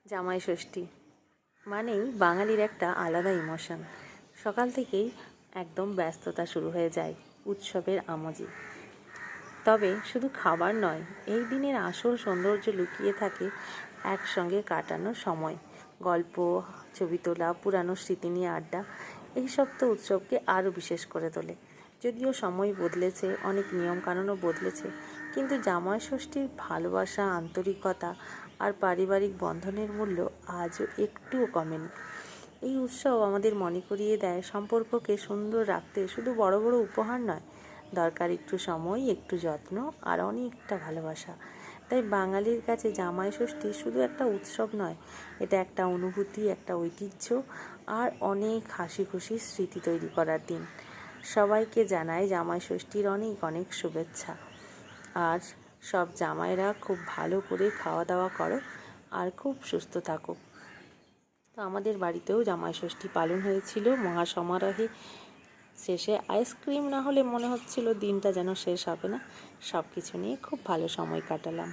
জামাই ষষ্ঠী মানেই বাঙালির একটা আলাদা ইমোশন। সকাল থেকেই একদম ব্যস্ততা শুরু হয়ে যায় উৎসবের আমেজে। তবে শুধু খাবার নয়, এই দিনের আসল সৌন্দর্য লুকিয়ে থাকে একসঙ্গে কাটানো সময়, গল্প, ছবি তোলা, পুরানো স্মৃতি নিয়ে আড্ডা। এইসব তো উৎসবকে আরও বিশেষ করে তোলে। যদিও সময় বদলেছে, অনেক নিয়মকানুনও বদলেছে, কিন্তু জামাই ষষ্ঠীর ভালোবাসা, আন্তরিকতা আর পারিবারিক বন্ধনের মূল্য আজও একটুও কমেনি। এই উৎসব আমাদের মনে করিয়ে দেয় সম্পর্ককে সুন্দর রাখতে শুধু বড় বড় উপহার নয়, দরকার একটু সময়, একটু যত্ন আর অনেকটা ভালোবাসা। তাই বাঙালির কাছে জামাই ষষ্ঠী শুধু একটা উৎসব নয়, এটা একটা অনুভূতি, একটা ঐতিহ্য আর অনেক হাসি খুশির স্মৃতি তৈরি করার দিন। সবাইকে জানাই জামাই ষষ্ঠীর অনেক অনেক শুভেচ্ছা। আর সব জামাইরা খুব ভালো করে খাওয়া দাওয়া করো আর খুব সুস্থ থাকো। তো আমাদের বাড়িতেও জামাই ষষ্ঠী পালন হয়েছিল মহাসমারোহে। শেষে আইসক্রিম না হলে মনে হচ্ছিল দিনটা যেন শেষ হবে না। সব কিছু নিয়ে খুব ভালো সময় কাটালাম।